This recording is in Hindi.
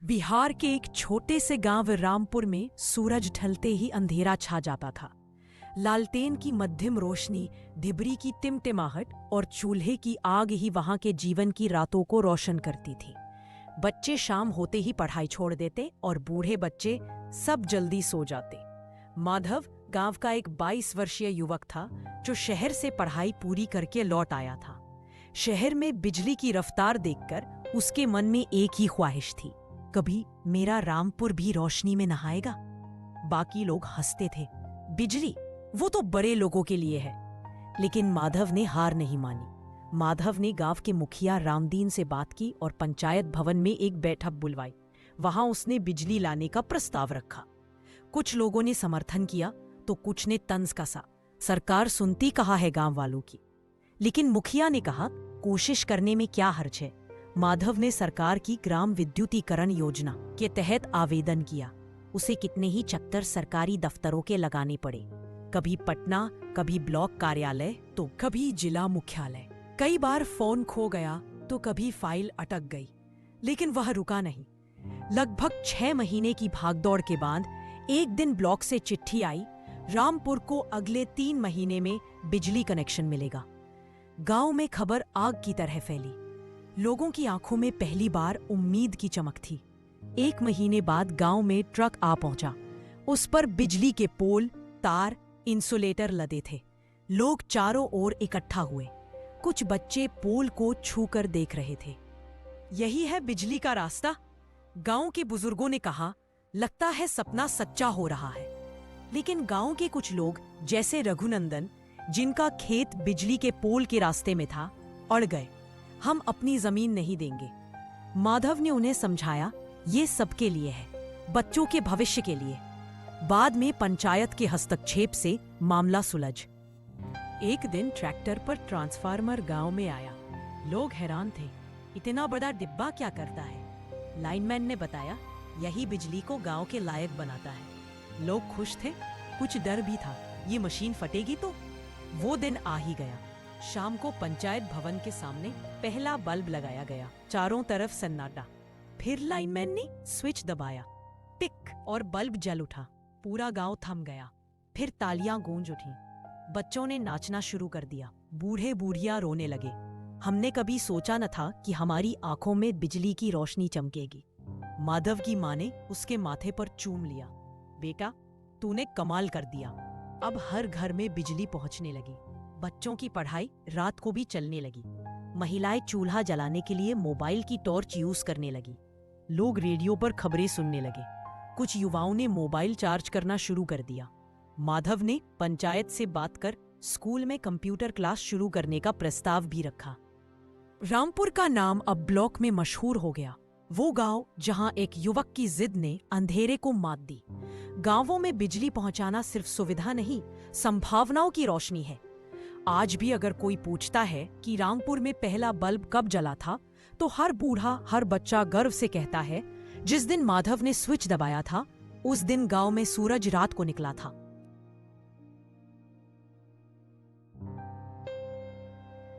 बिहार के एक छोटे से गांव रामपुर में सूरज ढलते ही अंधेरा छा जाता था। लालटेन की मध्यम रोशनी, ढिबरी की टिमटिमाहट और चूल्हे की आग ही वहां के जीवन की रातों को रोशन करती थी। बच्चे शाम होते ही पढ़ाई छोड़ देते और बूढ़े बच्चे सब जल्दी सो जाते। माधव गांव का एक 22 वर्षीय युवक था जो शहर से पढ़ाई पूरी करके लौट आया था। शहर में बिजली की रफ्तार देखकर उसके मन में एक ही ख्वाहिश थी, कभी मेरा रामपुर भी रोशनी में नहाएगा। बाकी लोग हंसते थे, बिजली वो तो बड़े लोगों के लिए है। लेकिन माधव ने हार नहीं मानी। माधव ने गांव के मुखिया रामदीन से बात की और पंचायत भवन में एक बैठक बुलवाई। वहां उसने बिजली लाने का प्रस्ताव रखा। कुछ लोगों ने समर्थन किया तो कुछ ने तंज कसा, सरकार सुनती कहाँ है गांव वालों की। लेकिन मुखिया ने कहा, कोशिश करने में क्या हर्ज है। माधव ने सरकार की ग्राम विद्युतीकरण योजना के तहत आवेदन किया। उसे कितने ही चक्कर सरकारी दफ्तरों के लगाने पड़े, कभी पटना, कभी ब्लॉक कार्यालय तो कभी जिला मुख्यालय। कई बार फोन खो गया तो कभी फाइल अटक गई, लेकिन वह रुका नहीं। लगभग 6 महीने की भागदौड़ के बाद एक दिन ब्लॉक से चिट्ठी आई, रामपुर को अगले 3 महीने में बिजली कनेक्शन मिलेगा। गांव में खबर आग की तरह फैली। लोगों की आंखों में पहली बार उम्मीद की चमक थी। 1 महीने बाद गांव में ट्रक आ पहुंचा। उस पर बिजली के पोल, तार, इंसुलेटर लदे थे। लोग चारों ओर इकट्ठा हुए। कुछ बच्चे पोल को छूकर देख रहे थे। यही है बिजली का रास्ता, गांव के बुजुर्गों ने कहा। लगता है सपना सच्चा हो रहा है। लेकिन गांव के कुछ लोग, जैसे रघुनंदन, जिनका खेत बिजली के पोल के रास्ते में था, अड़ गए। हम अपनी जमीन नहीं देंगे। माधव ने उन्हें समझाया, ये सबके लिए है, बच्चों के भविष्य के लिए। बाद में पंचायत के हस्तक्षेप से मामला सुलझ। एक दिन ट्रैक्टर पर ट्रांसफार्मर गांव में आया। लोग हैरान थे, इतना बड़ा डिब्बा क्या करता है। लाइनमैन ने बताया, यही बिजली को गांव के लायक बनाता है। लोग खुश थे, कुछ डर भी था, ये मशीन फटेगी तो। वो दिन आ ही गया। शाम को पंचायत भवन के सामने पहला बल्ब लगाया गया। चारों तरफ सन्नाटा। फिर लाइनमैन ने स्विच दबाया, टिक, और बल्ब जल उठा। पूरा गांव थम गया। फिर तालियां गूंज उठी। बच्चों ने नाचना शुरू कर दिया। बूढ़े बूढ़ियां रोने लगे। हमने कभी सोचा न था कि हमारी आंखों में बिजली की रोशनी चमकेगी। माधव की मां ने उसके माथे पर चूम लिया। बेटा, तूने कमाल कर दिया। अब हर घर में बिजली पहुंचने लगी। बच्चों की पढ़ाई रात को भी चलने लगी। महिलाएं चूल्हा जलाने के लिए मोबाइल की टॉर्च यूज करने लगी। लोग रेडियो पर खबरें सुनने लगे। कुछ युवाओं ने मोबाइल चार्ज करना शुरू कर दिया। माधव ने पंचायत से बात कर स्कूल में कंप्यूटर क्लास शुरू करने का प्रस्ताव भी रखा। रामपुर का नाम अब ब्लॉक में मशहूर हो गया। वो गांव जहां एक युवक की जिद ने अंधेरे को मात दी। गांवों में बिजली पहुंचाना सिर्फ सुविधा नहीं, संभावनाओं की रोशनी है। आज भी अगर कोई पूछता है कि रामपुर में पहला बल्ब कब जला था, तो हर बूढ़ा, हर बच्चा गर्व से कहता है, जिस दिन माधव ने स्विच दबाया था, उस दिन गांव में सूरज रात को निकला था।